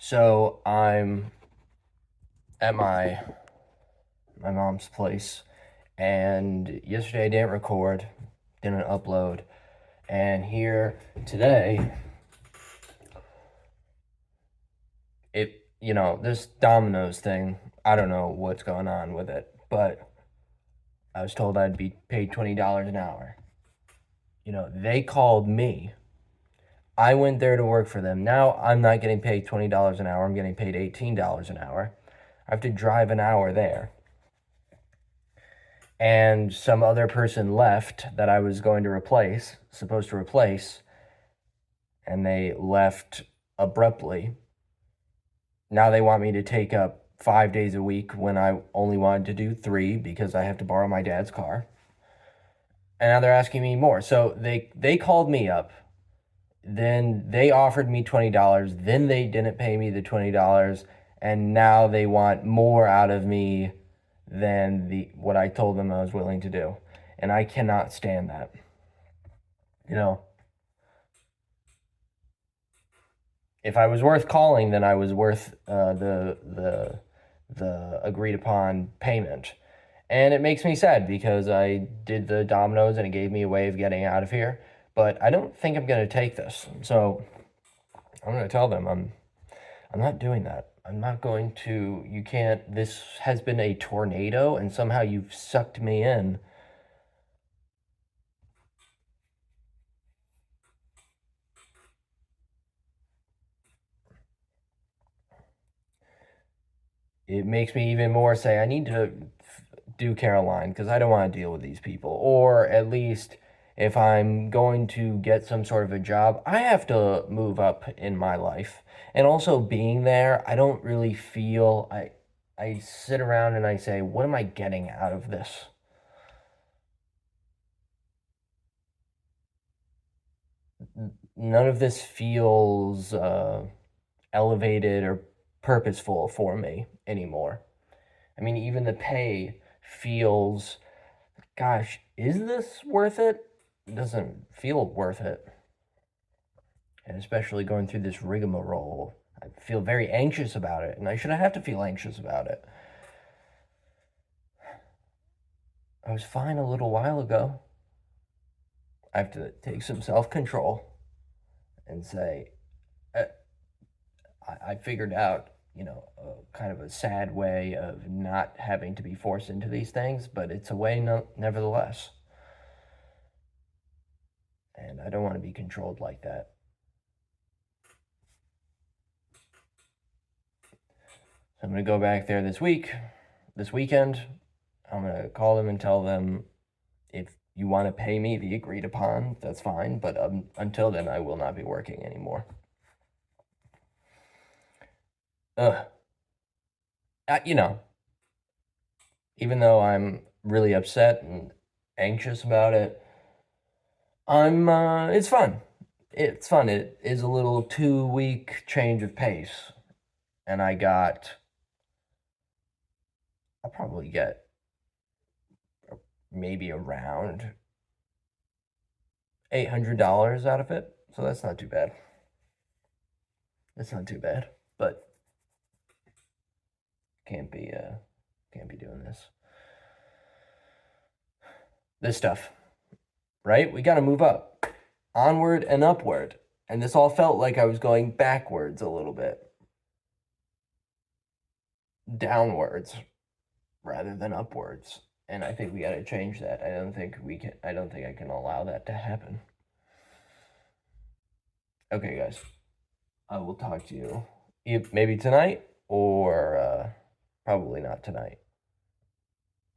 So I'm at my mom's place, and yesterday I didn't record, didn't upload, and here today, this Domino's thing, I don't know what's going on with it, but I was told I'd be paid $20 an hour. They called me. I went there to work for them. Now I'm not getting paid $20 an hour. I'm getting paid $18 an hour. I have to drive an hour there. And some other person left that I was supposed to replace, and they left abruptly. Now they want me to take up 5 days a week when I only wanted to do 3 because I have to borrow my dad's car. And now they're asking me more. So they called me up. Then they offered me $20. Then they didn't pay me the $20. And now they want more out of me than what I told them I was willing to do. And I cannot stand that. If I was worth calling, then I was worth the agreed upon payment. And it makes me sad because I did the Domino's and it gave me a way of getting out of here. But I don't think I'm going to take this. So I'm going to tell them I'm not doing that. I'm not going to. You can't. This has been a tornado, and somehow you've sucked me in. It makes me even more say I need to do Caroline because I don't want to deal with these people. Or at least if I'm going to get some sort of a job, I have to move up in my life. And also being there, I don't really feel I sit around and I say, what am I getting out of this? None of this feels elevated or purposeful for me anymore. I mean, even the pay feels, gosh, is this worth it? It doesn't feel worth it. And especially going through this rigmarole, I feel very anxious about it, and I shouldn't have to feel anxious about it. I was fine a little while ago. I have to take some self-control and say, I figured out, kind of a sad way of not having to be forced into these things, but it's a way nevertheless. And I don't want to be controlled like that. So I'm going to go back there this weekend. I'm going to call them and tell them if you want to pay me the agreed upon, that's fine. But until then, I will not be working anymore. Ugh. Even though I'm really upset and anxious about it, it's fun. It's fun. It is a little 2-week change of pace. And I'll probably get maybe around $800 out of it. So that's not too bad. But can't be doing this stuff, right? We got to move up, onward and upward. And this all felt like I was going backwards a little bit, downwards rather than upwards. And I think we got to change that. I don't think I can allow that to happen. Okay, guys. I will talk to you maybe tonight or probably not tonight.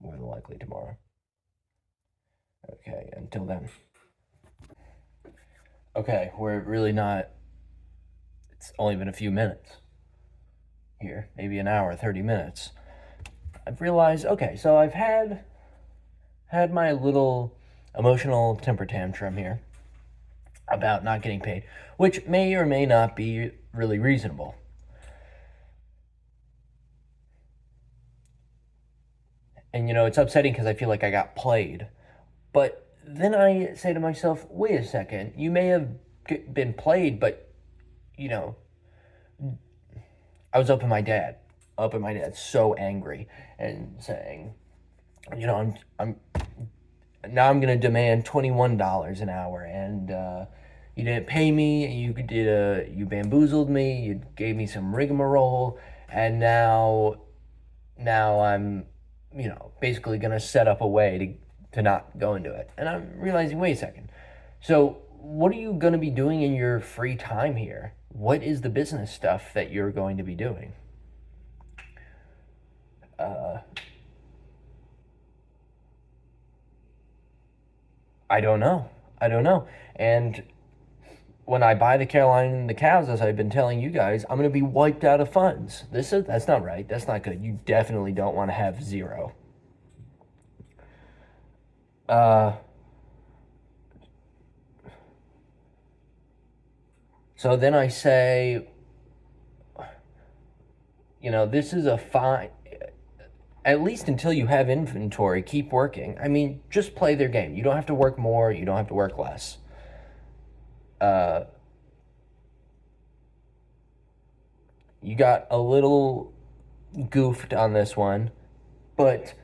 More than likely tomorrow. Okay, until then. Okay, we're really not. It's only been a few minutes here, maybe an hour, 30 minutes. I've realized, okay, so I've had my little emotional temper tantrum here about not getting paid, which may or may not be really reasonable. And it's upsetting because I feel like I got played. But then I say to myself, wait a second, you may have been played, but I was up at my dad, so angry, and saying, I'm now I'm gonna demand $21 an hour, and you didn't pay me. You bamboozled me. You gave me some rigmarole, and now I'm, basically gonna set up a way to not go into it. And I'm realizing, wait a second. So what are you gonna be doing in your free time here? What is the business stuff that you're going to be doing? Uh, I don't know. I don't know. And when I buy the Carolina and the cows, as I've been telling you guys, I'm gonna be wiped out of funds. That's not right. That's not good. You definitely don't want to have zero. Uh, so then I say, this is a fine. At least until you have inventory, keep working. I mean, just play their game. You don't have to work more. You don't have to work less. Uh, you got a little goofed on this one, but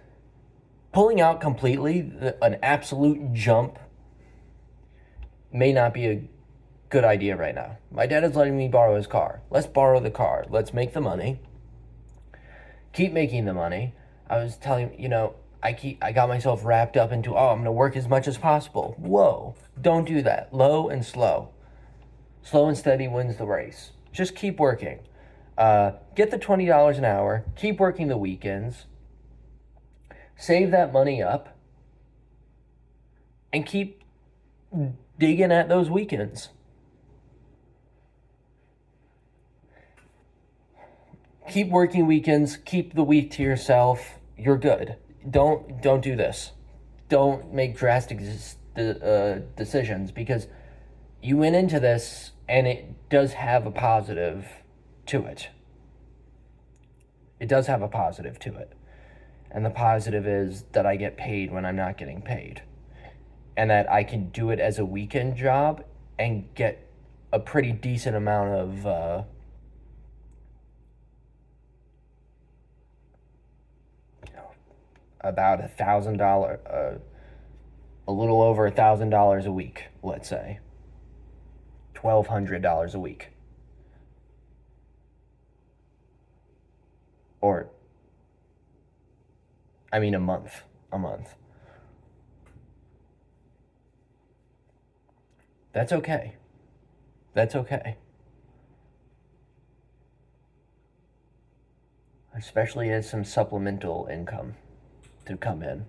pulling out completely, an absolute jump, may not be a good idea right now. My dad is letting me borrow his car. Let's borrow the car. Let's make the money. Keep making the money. I was telling I got myself wrapped up into, I'm gonna work as much as possible. Whoa, don't do that. Low and slow. Slow and steady wins the race. Just keep working. Get the $20 an hour. Keep working the weekends. Save that money up, and keep digging at those weekends. Keep working weekends. Keep the week to yourself. You're good. Don't do this. Don't make drastic decisions, because you went into this and it does have a positive to it. It does have a positive to it. And the positive is that I get paid when I'm not getting paid. And that I can do it as a weekend job and get a pretty decent amount of about $1,000, a little over $1,000 a week, let's say. $1,200 a week. Or, I mean, a month. A month. That's okay. That's okay. Especially as some supplemental income to come in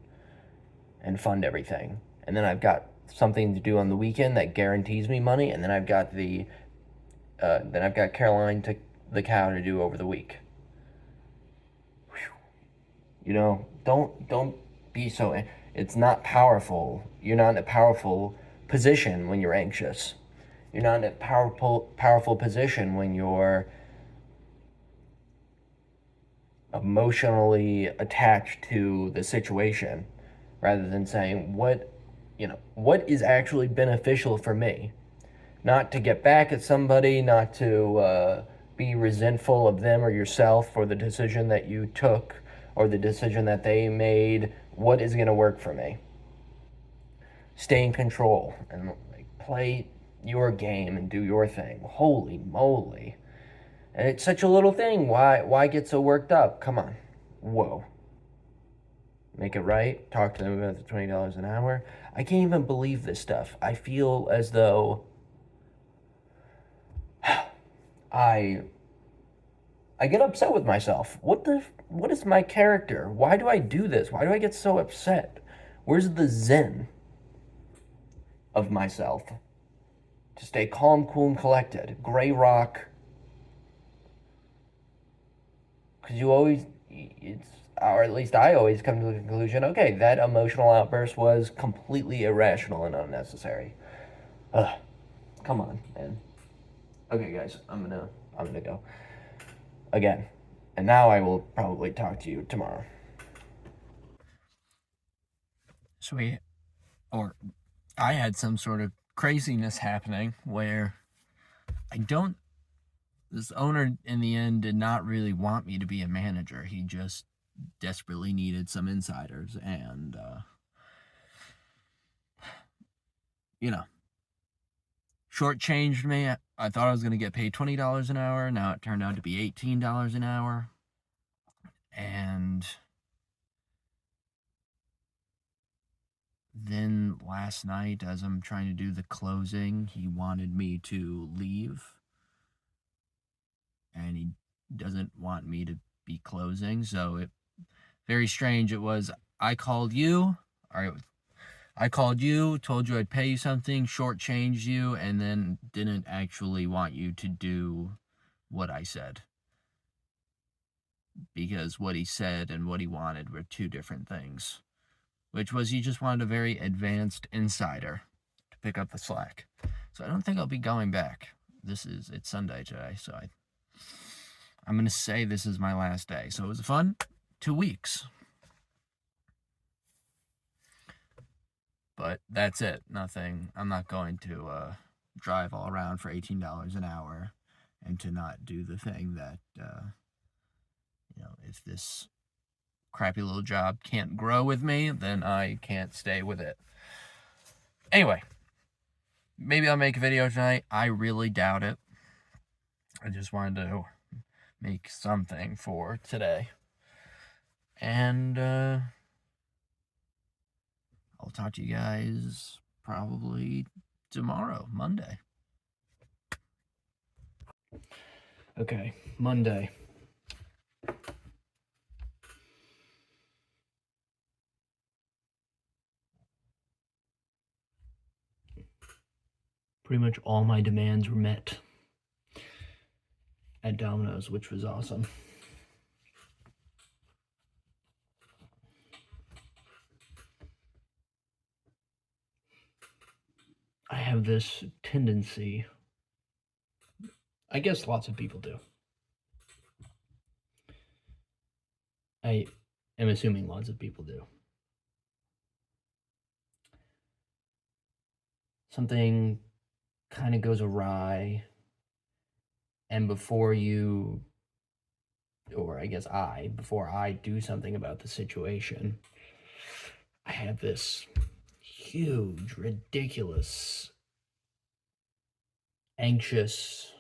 and fund everything. And then I've got something to do on the weekend that guarantees me money, and then I've got Caroline to the cow to do over the week. Don't be so. It's not powerful. You're not in a powerful position when you're anxious. You're not in a powerful position when you're emotionally attached to the situation, rather than saying what is actually beneficial for me. Not to get back at somebody, not to be resentful of them or yourself for the decision that you took or the decision that they made. What is going to work for me? Stay in control and play your game and do your thing. Holy moly. And it's such a little thing. Why get so worked up? Come on. Whoa. Make it right. Talk to them about the $20 an hour. I can't even believe this stuff. I feel as though I get upset with myself. What is my character? Why do I do this? Why do I get so upset? Where's the zen of myself? To stay calm, cool, and collected. Gray rock. Because or at least I always come to the conclusion, okay, that emotional outburst was completely irrational and unnecessary. Ugh. Come on, man. Okay, guys, I'm gonna go again, and now I will probably talk to you tomorrow. Sweet. Or I had some sort of craziness happening where I don't this owner in the end did not really want me to be a manager. He just desperately needed some insiders, and you know, shortchanged me. I thought I was going to get paid $20 an hour. Now it turned out to be $18 an hour. And then last night, as I'm trying to do the closing, he wanted me to leave. And he doesn't want me to be closing. So it very strange. It was, I called you. All right. I called you, told you I'd pay you something, shortchanged you, and then didn't actually want you to do what I said. Because what he said and what he wanted were two different things. Which was he just wanted a very advanced insider to pick up the slack. So I don't think I'll be going back. It's Sunday today, so I'm going to say this is my last day. So it was fun. 2 weeks. But that's it. Nothing. I'm not going to drive all around for $18 an hour and to not do the thing that, if this crappy little job can't grow with me, then I can't stay with it. Anyway, maybe I'll make a video tonight. I really doubt it. I just wanted to make something for today. And I'll talk to you guys probably tomorrow, Monday. Okay, Monday. Pretty much all my demands were met at Domino's, which was awesome. I have this tendency, I guess lots of people do. I am assuming lots of people do. Something kind of goes awry, and before I do something about the situation, I have this huge, ridiculous, anxious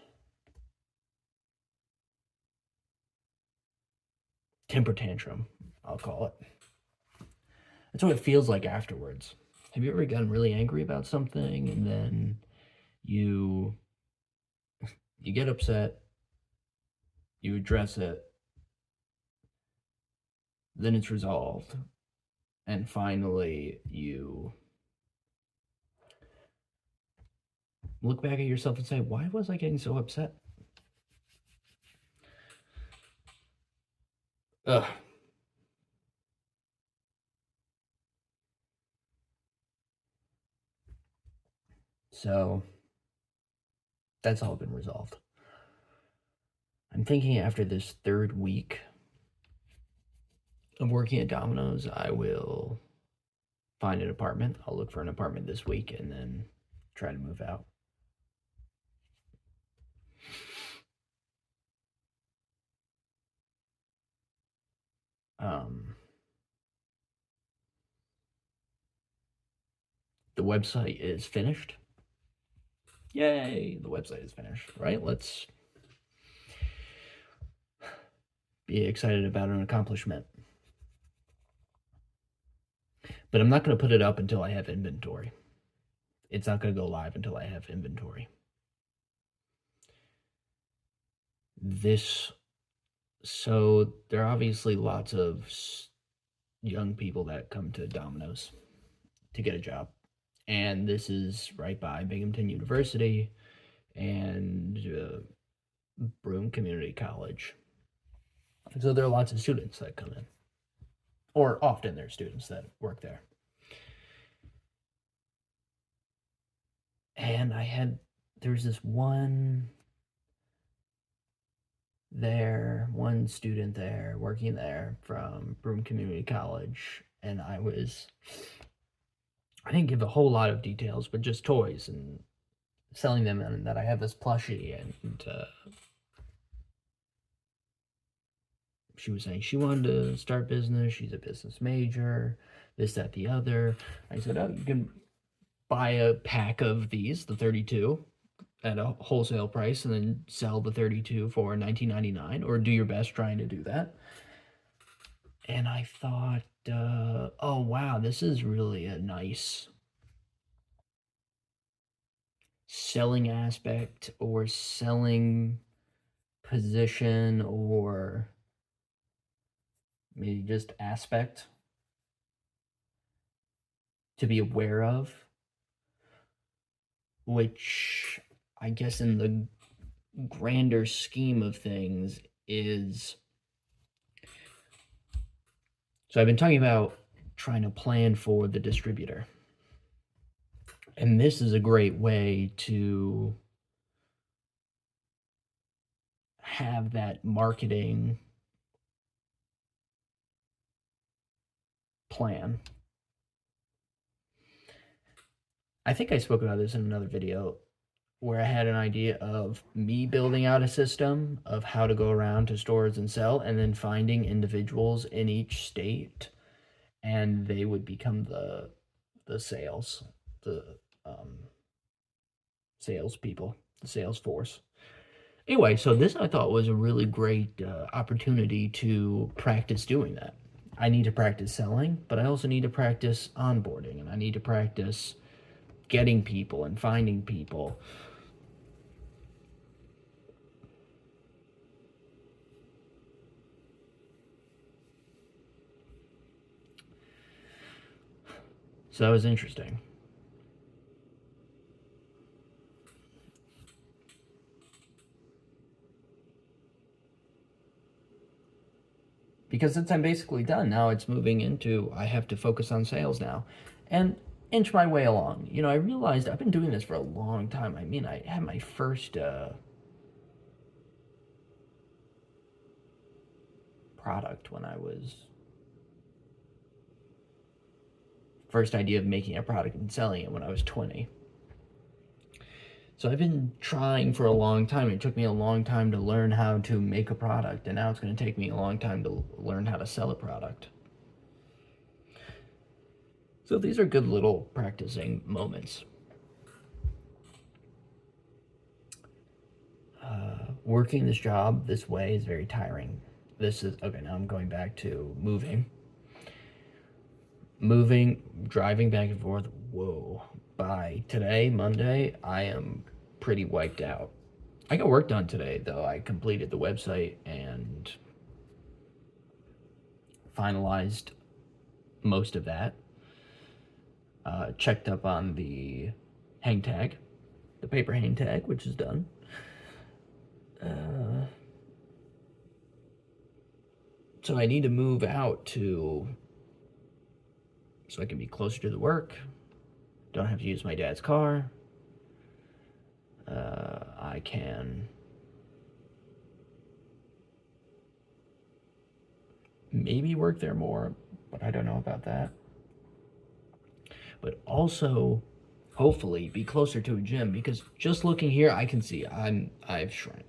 temper tantrum, I'll call it. That's what it feels like afterwards. Have you ever gotten really angry about something and then you get upset, you address it, then it's resolved, and finally you look back at yourself and say, why was I getting so upset? Ugh. So that's all been resolved. I'm thinking after this 3rd week of working at Domino's, I will find an apartment. I'll look for an apartment this week and then try to move out. The website is finished. Yay, the website is finished, right? Let's be excited about an accomplishment. But I'm not going to put it up until I have inventory. It's not going to go live until I have inventory. So there are obviously lots of young people that come to Domino's to get a job. And this is right by Binghamton University and Broome Community College. So there are lots of students that come in. Or often there are students that work there. And there's this one student there, working there from Broome Community College. And I didn't give a whole lot of details, but just toys and selling them, and that I have this plushie and she was saying she wanted to start business. She's a business major, this, that, the other. I said, oh, you can buy a pack of these, the 32, at a wholesale price, and then sell the 32 for $19.99, or do your best trying to do that. And I thought, oh wow, this is really a nice selling aspect or selling position, or maybe just aspect to be aware of, which I guess in the grander scheme of things is, so I've been talking about trying to plan for the distributor. And this is a great way to have that marketing plan. I think I spoke about this in another video where I had an idea of me building out a system of how to go around to stores and sell, and then finding individuals in each state, and they would become the sales, the salespeople, the sales force. Anyway, so this I thought was a really great opportunity to practice doing that. I need to practice selling, but I also need to practice onboarding, and I need to practice getting people and finding people. So that was interesting. Because since I'm basically done, now it's moving into, I have to focus on sales now and inch my way along. You know, I realized I've been doing this for a long time. I mean, I had my first product when I was, first idea of making a product and selling it when I was 20. So I've been trying for a long time. It took me a long time to learn how to make a product, and now it's going to take me a long time to learn how to sell a product. So these are good little practicing moments. Working this job this way is very tiring. This is, okay, now I'm going back to moving. Driving back and forth, whoa. By today, Monday, I am pretty wiped out. I got work done today, though. I completed the website and finalized most of that. Checked up on the hang tag, the paper hang tag, which is done. So I need to move out so I can be closer to the work. Don't have to use my dad's car. I can maybe work there more, but I don't know about that. But also, hopefully, be closer to a gym, because just looking here, I can see I've shrunk.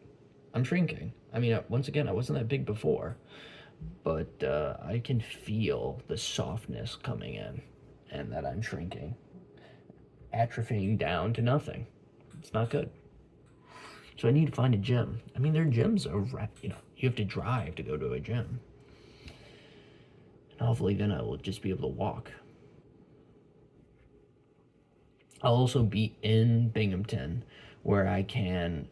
I'm shrinking. I mean, once again, I wasn't that big before, but I can feel the softness coming in, and that I'm shrinking, atrophying down to nothing. It's not good. So I need to find a gym. I mean, there are gyms around, you have to drive to go to a gym. And hopefully then I will just be able to walk. I'll also be in Binghamton, where I can,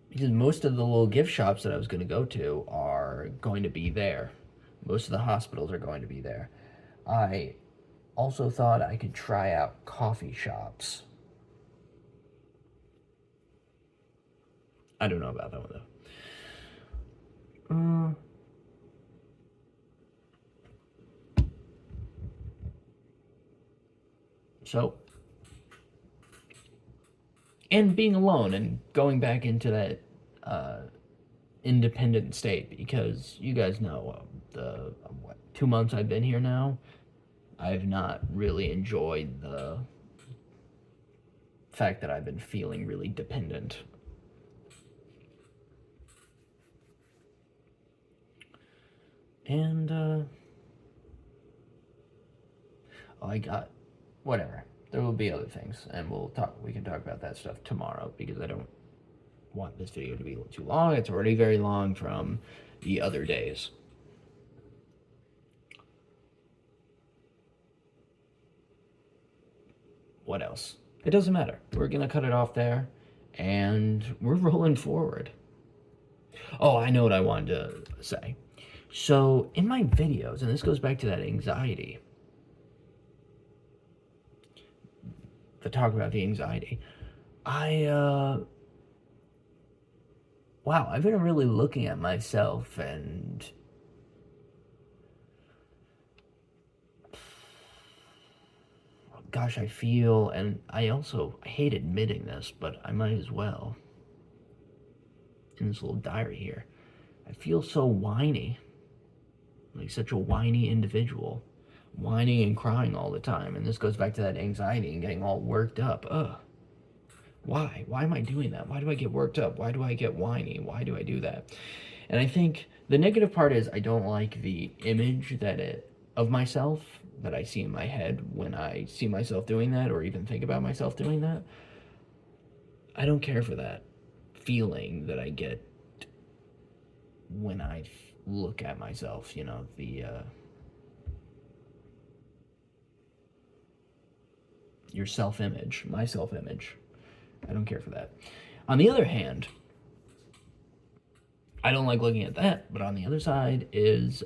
because most of the little gift shops that I was going to go to are going to be there. Most of the hospitals are going to be there. I also thought I could try out coffee shops. I don't know about that one, though. So, and being alone and going back into that independent state, because you guys know the 2 months I've been here now, I've not really enjoyed the fact that I've been feeling really dependent. And, I got, whatever. There will be other things, and we can talk about that stuff tomorrow, because I don't want this video to be too long. It's already very long from the other days. What else? It doesn't matter. We're gonna cut it off there, and we're rolling forward. Oh, I know what I wanted to say. So, in my videos, and this goes back to that anxiety, the talk about the anxiety, wow, I've been really looking at myself, and gosh, I feel, and I hate admitting this, but I might as well, in this little diary here, I feel so whiny, like such a whiny individual, whining and crying all the time. And this goes back to that anxiety and getting all worked up. Why am I doing that? Why do I get worked up? Why do I get whiny? Why do I do that? And I think the negative part is I don't like the image of myself that I see in my head when I see myself doing that, or even think about myself doing that. I don't care for that feeling that I get when I look at myself, your self-image, my self-image. I don't care for that. On the other hand, I don't like looking at that, but on the other side is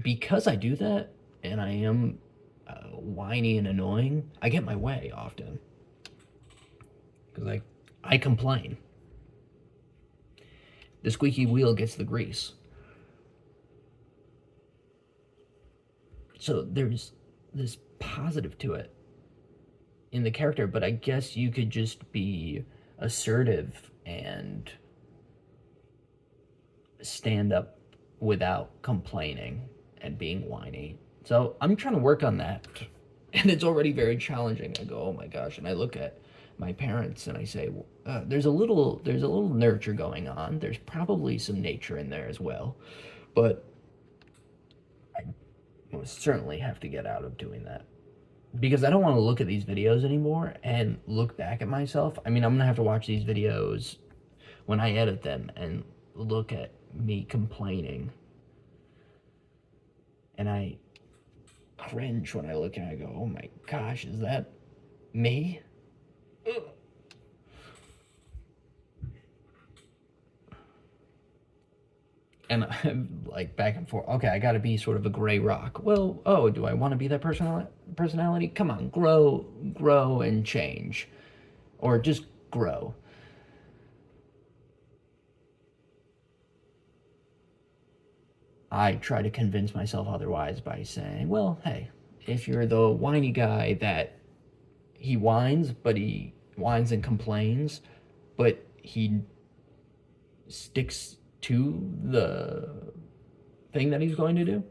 because I do that, and I am whiny and annoying, I get my way often. Because I complain. The squeaky wheel gets the grease. So there's this positive to it in the character, but I guess you could just be assertive and stand up without complaining and being whiny. So I'm trying to work on that, and it's already very challenging. I go, oh my gosh, and I look at my parents and I say, there's a little nurture going on. There's probably some nature in there as well, but I most certainly have to get out of doing that, because I don't want to look at these videos anymore and look back at myself. I mean, I'm gonna have to watch these videos when I edit them and look at me complaining, and I cringe when I look and I go, oh my gosh, is that me? Ugh. And I'm like back and forth. Okay, I gotta be sort of a gray rock. Well, do I want to be that personality? Come on, grow and change, or just grow. I try to convince myself otherwise by saying, well, hey, if you're the whiny guy that he whines, but he whines and complains, but he sticks to the thing that he's going to do,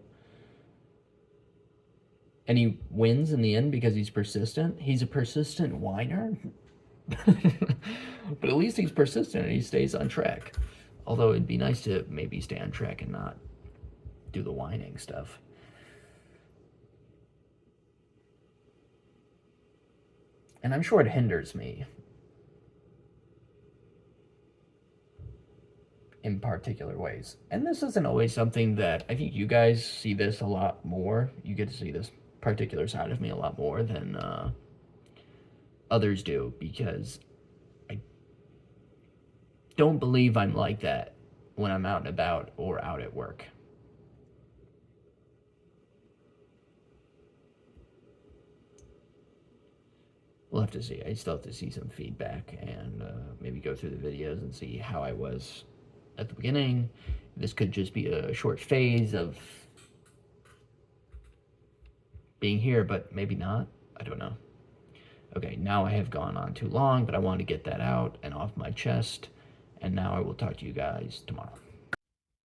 and he wins in the end because he's persistent. He's a persistent whiner. But at least he's persistent and he stays on track. Although it'd be nice to maybe stay on track and not do the whining stuff. And I'm sure it hinders me in particular ways. And this isn't always something that, I think you guys see this a lot more. You get to see this particular side of me a lot more than others do, because I don't believe I'm like that when I'm out and about or out at work. We'll have to see. I still have to see some feedback and maybe go through the videos and see how I was at the beginning. This could just be a short phase of being here, but maybe not. I don't know. Okay, now I have gone on too long, but I wanted to get that out and off my chest. And now I will talk to you guys tomorrow.